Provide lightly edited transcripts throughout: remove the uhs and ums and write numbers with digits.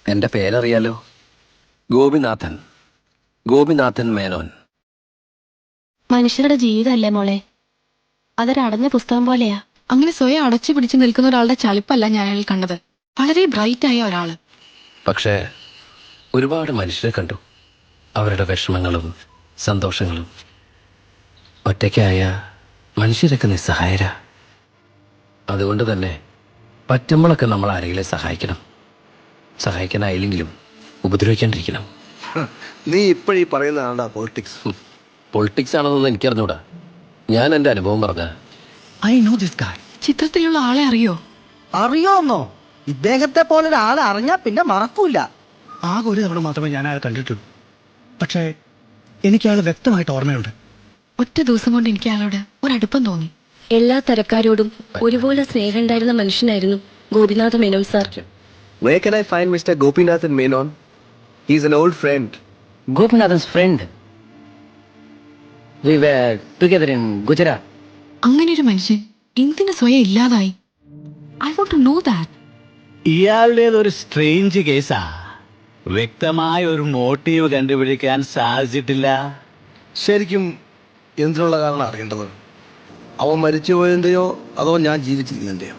എൻ്റെ പേരറിയാലോ, ഗോപിനാഥൻ. ഗോപിനാഥൻ മേനോൻ. മനുഷ്യരുടെ ജീവിതമല്ലേ മോളെ, അതൊരടഞ്ഞ പുസ്തകം പോലെയാ. അങ്ങനെ സ്വയം അടച്ചു പിടിച്ചു നിൽക്കുന്ന ഒരാളുടെ ചളിപ്പല്ല ഞാൻ അയാൾ കണ്ടത്. വളരെ ബ്രൈറ്റായ ഒരാള്. പക്ഷേ ഒരുപാട് മനുഷ്യരെ കണ്ടു, അവരുടെ വിഷമങ്ങളും സന്തോഷങ്ങളും. ഒറ്റയ്ക്കായ മനുഷ്യരൊക്കെ നിസ്സഹായരാ. അതുകൊണ്ട് തന്നെ പറ്റുമ്പോഴൊക്കെ നമ്മൾ ആരെങ്കിലും സഹായിക്കണം. സഹായിക്കാനായില്ലെങ്കിലും ഉപദ്രവിക്കാണ്ടിരിക്കണം. നീ ഇപ്പോഴീ പറയുന്നതാണ്ടാ പൊളിറ്റിക്സ്. പൊളിറ്റിക്സ് ആണെന്നൊന്നും എനിക്കറിഞ്ഞൂടാ. ഞാൻ എൻ്റെ അനുഭവം പറഞ്ഞ. I know this guy. ചിത്രത്തിലുള്ള ആളെ അറിയോ? അറിയോന്നോ? ഇദ്ദേഹത്തെ പോലെ ഒരാളെ അറിഞ്ഞാ പിന്നെ മറക്കൂല. ആകെ ഒരു തവണ മാത്രമേ ഞാൻ അയാളെ കണ്ടിട്ടുള്ളൂ. പക്ഷേ എനിക്ക് അയാൾ വ്യക്തമായിട്ട് ഓർമ്മയുണ്ട്. ഒറ്റ ദിവസം കൊണ്ട് എനിക്ക് അയാളോട് ഒരടുപ്പം തോന്നി. എല്ലാ തരക്കാരോടും ഒരുപോലെ സ്നേഹം ഉണ്ടായിരുന്ന മനുഷ്യനായിരുന്നു Gopinatha Menon sir. Where can I find Mr. Gopinathan Menon? He's an old friend. Gopinathan's friend. We were together in Gujarat. അങ്ങനെ ഒരു മനുഷ്യൻ എന്തിനു സ്വയം ഇല്ലാതായി? I want to know that. ഇയാളുടേതൊരു സ്ട്രേഞ്ച് കേസാ. വ്യക്തമായ ഒരു മോട്ടീവ് കണ്ടുപിടിക്കാൻ സാധിച്ചിട്ടില്ല. ശരിക്കും എന്തിനുള്ള കാരണം അറിയേണ്ടത്? അവൻ മരിച്ചു പോയതിൻ്റെയോ അതോ ഞാൻ ജീവിച്ചിരിക്കുന്നതിൻ്റെയോ?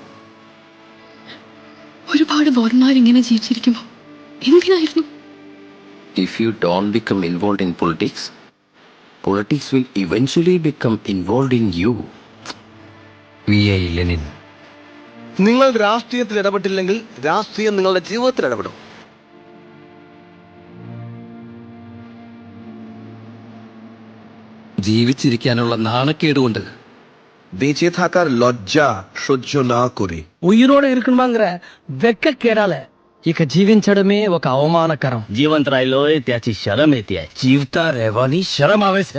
ഒരുപാട് ബോധന്മാരിങ്ങനെ ജീവിച്ചിരിക്കുമ്പോ എന്തിനായിരുന്നു? If you don't become involved in politics, politics will eventually become involved in you. V.A. Lenin. നിങ്ങൾ രാഷ്ട്രീയത്തിൽ ഇടപെട്ടില്ലെങ്കിൽ രാഷ്ട്രീയം നിങ്ങളുടെ ജീവിതത്തിൽ ഇടപെടും. ജീവിച്ചിരിക്കാനുള്ള നാണക്കേടുകൊണ്ട് বেঁচে থাকার লজ্জা সহ্য না করে ఉయ్యిరోడ ఇరుకుమాంగర వెక్క కేడాల ఇక జీవించడమే ఒక అవమానకరం. જીવંત રાયલો ત્યાંથી શરમ એતી. జీవిత రేవాని శరం ఆవేశ